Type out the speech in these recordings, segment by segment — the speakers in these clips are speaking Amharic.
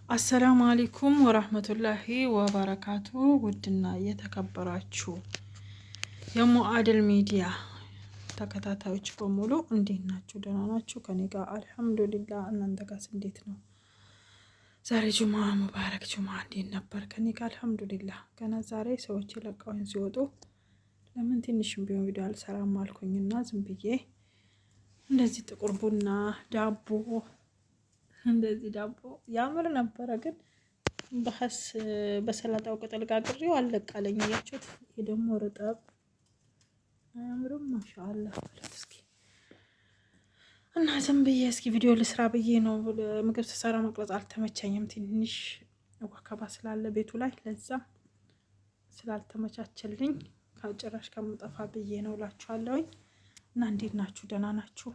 አሰላሙ አለይኩም ወራህመቱላሂ ወበረካቱ። ውድና የተከበራችሁ የሙአድል ሚዲያ ተከታታዮች በሙሉ እንዴት ናችሁ? ደህና ናችሁ? ከኔ ጋር አልሐምዱሊላህ። እናንተ ጋርስ እንዴት ነው? ዛሬ ጁማ ሙባረክ። ጁማ እንዴት ነበር? ከኔ ጋር አልሐምዱሊላህ። ገና ዛሬ ሰዎች ለቀውን ሲወጡ ለምን ትንሽም ቢሆን ቪዲዮ አልሰራም አልኩኝና ዝም ብዬ እንደዚህ ጥቁር ቡና ዳቦ እንደዚህ ዳቦ ያምር ነበረ፣ ግን በሰላጣው ቅጠል ጋግሬው አለቃለኝ። ያችሁት ይሄ ደግሞ ርጠብ አያምርም? ማሻአላህ ማለት እስኪ እና ዝም ብዬ እስኪ ቪዲዮ ልስራ ብዬ ነው። ምግብ ስሰራ መቅረጽ አልተመቸኝም። ትንሽ ወከባ ስላለ ቤቱ ላይ ለዛ ስላልተመቻቸልኝ ከጭራሽ ከምጠፋ ብዬ ነው እላችኋለሁኝ። እና እንዴት ናችሁ? ደህና ናችሁ?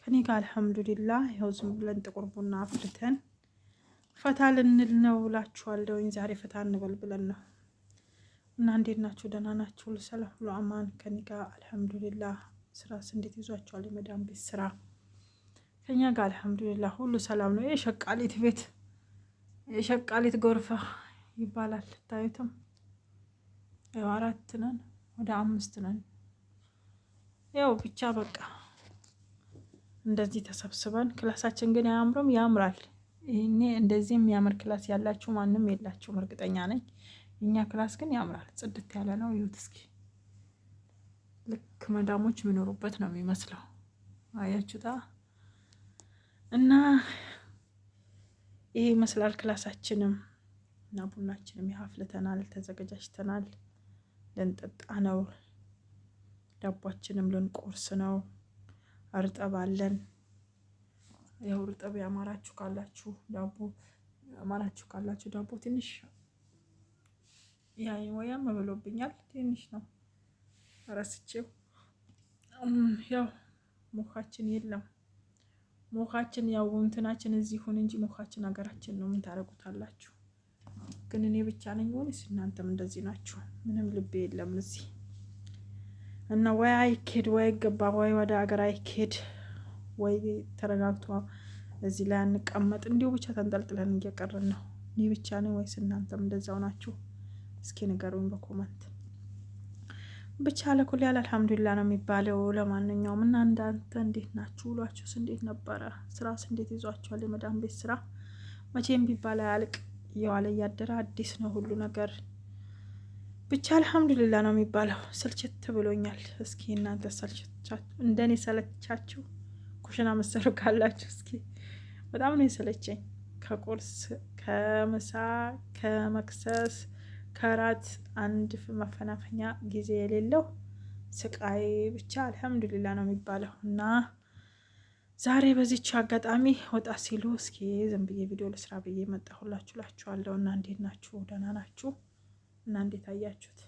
ከኔ ጋር አልሐምዱሊላህ። ይኸው ዝም ብለን ጥቁር ቡና አፍልተን ፈታ ልንል ነው እላችኋለሁኝ። ዛሬ ፈታ እንበል ብለን ነው። እና እንዴት ናችሁ? ደህና ናችሁ? ሰላም ሁሉ አማን? ከኔ ጋር አልሐምዱሊላህ። ስራስ እንዴት ይዟችኋል? የመዳም ቤት ስራ ከኛ ጋር አልሐምዱሊላህ ሁሉ ሰላም ነው። የሸቃሊት ቤት የሸቃሊት ጎርፋ ይባላል። ታዩትም ያው 4 ነን ወደ 5 ነን። ያው ብቻ በቃ እንደዚህ ተሰብስበን ክላሳችን ግን አያምርም? ያምራል። ይሄኔ እንደዚህ የሚያምር ክላስ ያላችሁ ማንም የላችሁም እርግጠኛ ነኝ። የኛ ክላስ ግን ያምራል፣ ጽድት ያለ ነው። ይሁት እስኪ ልክ መዳሞች የሚኖሩበት ነው የሚመስለው። አያችሁታ? እና ይሄ ይመስላል ክላሳችንም እና ቡናችንም ያፍልተናል፣ ተዘጋጅተናል። ልንጠጣ ነው። ዳቧችንም ልንቆርስ ነው። እርጥብ አለን። ያው እርጥብ ያማራችሁ ካላችሁ ዳቦ ትንሽ ወያም ብሎብኛል። ትንሽ ነው ረስቼው። ያው ሞካችን የለም። ሞካችን ያው እንትናችን እዚህ ሆነ እንጂ ሞካችን ሀገራችን ነው። ምን ታረጉታላችሁ? ግን እኔ ብቻ ነኝ ወይስ እናንተም እንደዚህ ናችሁ? ምንም ልብ የለም እዚህ እና ወይ አይኬድ ወይ ገባ ወይ ወደ ሀገር አይኬድ ወይ ተረጋግቶ እዚህ ላይ አንቀመጥ። እንዲሁ ብቻ ተንጠልጥለን እየቀረን ነው። እኔ ብቻ ነኝ ወይስ እናንተም እንደዛው ናችሁ? እስኪ ንገሩኝ በኮመንት። ብቻ ለኩል ያለ አልሐምዱሊላህ ነው የሚባለው። ለማንኛውም እና እንዳንተ እንዴት ናችሁ? ውሏችሁስ እንዴት ነበረ? ስራስ እንዴት ይዟችኋል? የመዳም ቤት ስራ መቼም ቢባል አያልቅ። እየዋለ እያደረ አዲስ ነው ሁሉ ነገር። ብቻ አልሐምዱሊላህ ነው የሚባለው። ስልችት ብሎኛል። እስኪ እናንተ ሰልችቻችሁ እንደኔ ሰለቻችሁ? ኩሽና መሰሩ ካላችሁ እስኪ በጣም ነው የሰለቸኝ። ከቁርስ ከምሳ ከመክሰስ ከራት አንድ መፈናፈኛ ጊዜ የሌለው ስቃይ። ብቻ አልሐምዱሊላህ ነው የሚባለው። እና ዛሬ በዚች አጋጣሚ ወጣ ሲሉ እስኪ ዝም ብዬ ቪዲዮ ልስራ ብዬ መጣሁላችሁ እላችኋለሁ። እና እንዴት ናችሁ? ደህና ናችሁ? እና እንዴት አያችሁት?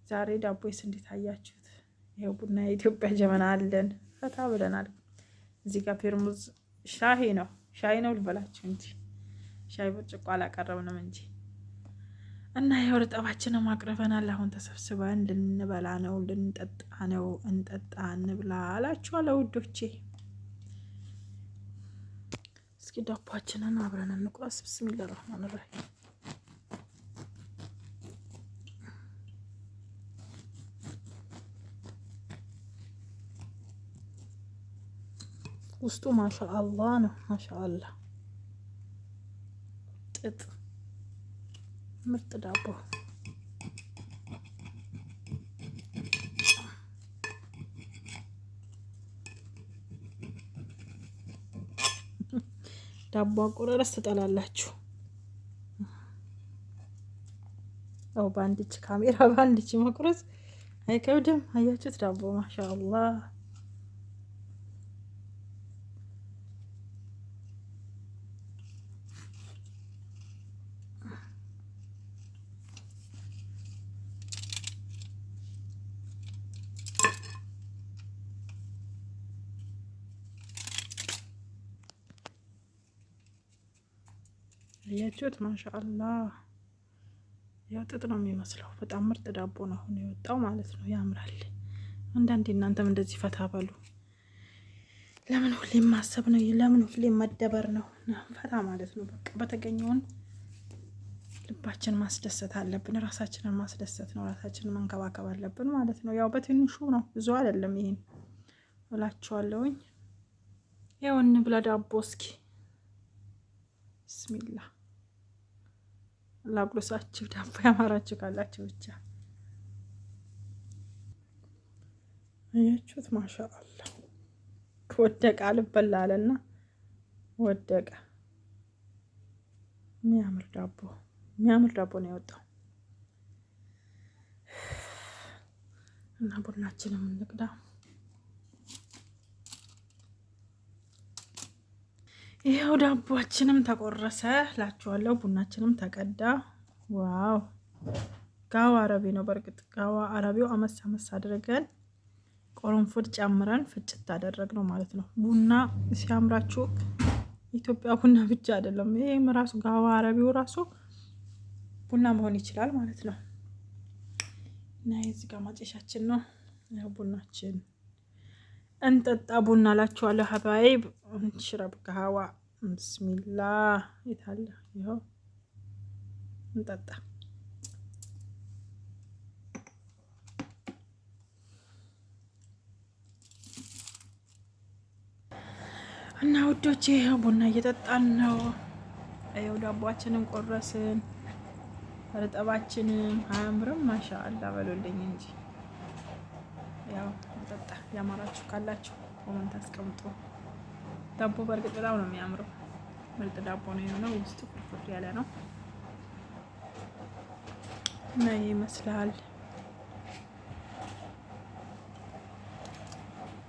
ዛሬ ዳቦይስ እንዴት አያችሁት? ይሄው ቡና የኢትዮጵያ ጀበና አለን። ፈታ ብለናል። እዚህ ጋር ፌርሙዝ ሻይ ነው ልበላችሁ እንጂ ሻይ ብርጭቆ አላቀረብንም እንጂ። እና ይሄው እርጥባችንን አቅርበናል። አሁን ተሰብስበን ልንበላ ነው፣ ልንጠጣ ነው። እንጠጣ እንብላ አላችኋለሁ ውዶቼ። እስኪ ዳቦአችንን አብረን እንቁረስ። ብስሚላሂ ረህማን ረሂም። ውስጡ ማሻአላህ ነው። ማሻአላህ ጥጥ ምርጥ ዳቦ። ዳቦ አቆራረስ ትጠላላችሁ? ያው በአንድ እጅ ካሜራ በአንድ እጅ መቁረስ አይከብድም። አያችሁት? ዳቦ ማሻአላህ አያችሁት? ማሻአላህ ያው ጥጥ ነው የሚመስለው። በጣም ምርጥ ዳቦ ነው አሁን የወጣው ማለት ነው። ያምራል። አንዳንዴ እናንተም እንደዚህ ፈታ በሉ። ለምን ሁሌም ማሰብ ነው? ለምን ሁሌም መደበር ነው? ፈታ ማለት ነው። በቃ በተገኘውን ልባችን ማስደሰት አለብን። ራሳችንን ማስደሰት ነው። ራሳችንን መንከባከብ አለብን ማለት ነው። ያው በትንሹ ነው፣ ብዙ አይደለም። ይሄን እላችኋለሁኝ። ያው እንብላ ዳቦ እስኪ። ብስሚላ ላጉርሳችሁ። ዳቦ ያማራችሁ ካላችሁ ብቻ አያችሁት? ማሻአላ ወደቀ። አልበላ አለና ወደቀ። የሚያምር ዳቦ ነው የወጣው። እና ቡናችንም እንቅዳ። ይኸው ዳቦአችንም ተቆረሰ ላችኋለሁ። ቡናችንም ተቀዳ። ዋው ጋዋ አረቢ ነው። በእርግጥ ጋዋ አረቢው አመስ አድርገን ቆረንፎድ ጨምረን ፍጭት አደረግ ነው ማለት ነው። ቡና ሲያምራችሁ ኢትዮጵያ ቡና ብቻ አይደለም፣ ይሄም ራሱ ጋዋ አረቢው ራሱ ቡና መሆን ይችላል ማለት ነው። እና የዚህ ጋር ማጨሻችን ነው። ያው ቡናችን እንጠጣ። ቡና ላችኋለሁ ሀባይብ። እንሽረብ ጋዋ ብስሚላ ይታለ። ይኸው እንጠጣ እና ውዶቼ፣ ይኸው ቡና እየጠጣን ነው። ይኸው ዳቦአችንን ቆረስን። እርጥባችንም አያምርም? ማሻአላ በሉልኝ እንጂ። ያው እንጠጣ። ያማራችሁ ካላችሁ ኮመንት አስቀምጡ። ዳቦ በእርግጥ በጣም ነው የሚያምረው። ምርጥ ዳቦ ነው የሆነው። ውስጡ ፍርፍር ያለ ነው እና ይመስላል።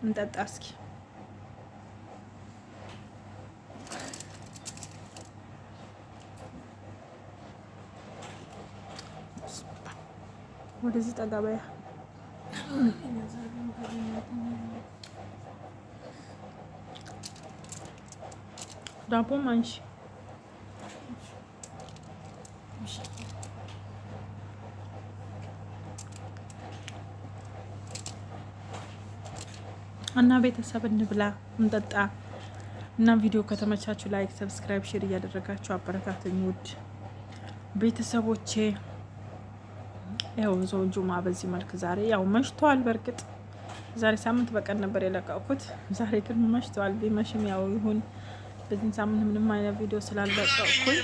እንጠጣ እስኪ። ወደዚህ ጠጋ በያ። ዳቦም አንሺ እና ቤተሰብ እንብላ እንጠጣ። እና ቪዲዮ ከተመቻችሁ ላይክ፣ ሰብስክራይብ፣ ሼር እያደረጋችሁ አበረታቱኝ ውድ ቤተሰቦቼ። ያው ዞ ጁማ በዚህ መልክ ዛሬ ያው መሽቷል። በእርግጥ ዛሬ ሳምንት በቀን ነበር የለቀኩት። ዛሬ ግን መሽቷል። ቢመሽም ያው ይሁን። በዚህ ሳምንት ምንም አይነት ቪዲዮ ስላልለቀኩኝ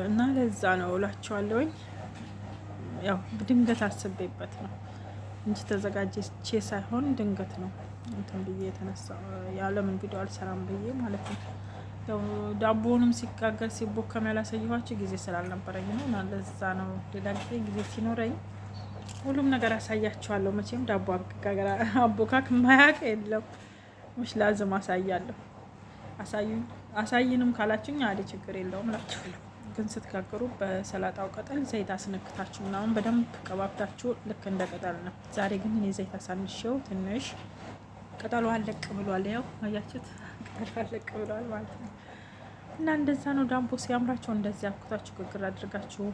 እና ለዛ ነው እላችኋለሁኝ። ያው ድንገት አስቤበት ነው እንጂ ተዘጋጅቼ ሳይሆን ድንገት ነው እንትን ብዬ የተነሳ ያለምን ቪዲዮ አልሰራም ብዬ ማለት ነው። ያው ዳቦውንም ሲጋገር ሲቦከም ያላሳየኋቸው ጊዜ ስላልነበረኝ ነው። እና ለዛ ነው። ሌላ ጊዜ ጊዜ ሲኖረኝ ሁሉም ነገር አሳያችኋለሁ። መቼም ዳቦ አጋገር አቦካክ ማያቅ የለም። ሙሽ ላዝም አሳያለሁ። አሳይንም ካላችሁኝ አለ ችግር የለውም እላችኋለሁ። ግን ስትጋገሩ በሰላጣው ቅጠል ዘይት አስነክታችሁ ምናምን በደንብ ቀባብታችሁ ልክ እንደ ቅጠል ነው። ዛሬ ግን እኔ ዘይት አሳንሼው ትንሽ ቅጠሉ አለቅ ብሏል። ያው አያችሁት? ቅጠሉ አለቅ ብሏል ማለት ነው። እና እንደዛ ነው። ዳቦ ሲያምራችሁ እንደዚህ አኩታችሁ ግግር አድርጋችሁ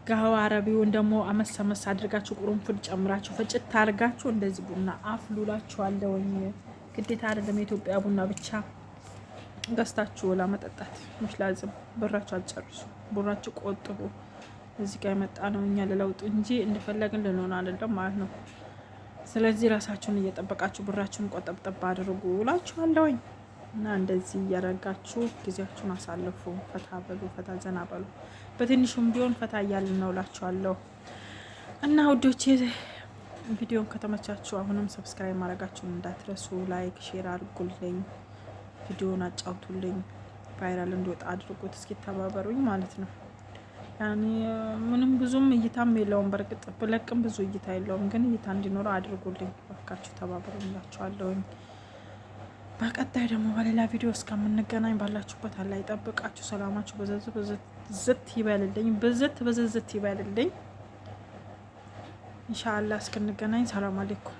ጋዋ አረቢውን ደግሞ አመሰመስ አድርጋችሁ ቁርንፉድ ጨምራችሁ ፍጭት አድርጋችሁ እንደዚህ ቡና አፍሉላችኋለሁኝ። ግዴታ አይደለም የኢትዮጵያ ቡና ብቻ ገዝታችሁ ለመጠጣት ሙሽ ላዝም። ብራችሁ አትጨርሱ፣ ብራችሁ ቆጥቡ። እዚህ ጋር የመጣ ነው እኛ ለለውጥ እንጂ እንደፈለግን ልንሆን አይደለም ማለት ነው። ስለዚህ ራሳችሁን እየጠበቃችሁ ብራችሁን ቆጠብጠብ አድርጉ እላችኋለሁኝ። እና እንደዚህ እያረጋችሁ ጊዜያችሁን አሳልፉ። ፈታ በሉ፣ ፈታ ዘና በሉ። በትንሹም ቢሆን ፈታ እያልን ነው እላችኋለሁ። እና ውዶቼ ቪዲዮን ከተመቻችሁ አሁንም ሰብስክራይብ ማድረጋችሁን እንዳትረሱ። ላይክ ሼር አድርጉልኝ። ቪዲዮን አጫውቱልኝ። ቫይራል እንዲወጣ አድርጉት። እስኪ ተባበሩኝ ማለት ነው። ያኔ ምንም ብዙም እይታም የለውም። በእርግጥ ብለቅም ብዙ እይታ የለውም፣ ግን እይታ እንዲኖረው አድርጉልኝ እባካችሁ፣ ተባበሩኝ እላችኋለሁኝ። በቀጣይ ደግሞ በሌላ ቪዲዮ እስከምንገናኝ ባላችሁበት አላህ ይጠብቃችሁ። ሰላማችሁ በዝት ይበልልኝ፣ በዝት ይበልልኝ። ኢንሻአላህ እስክንገናኝ ሰላም አለይኩም።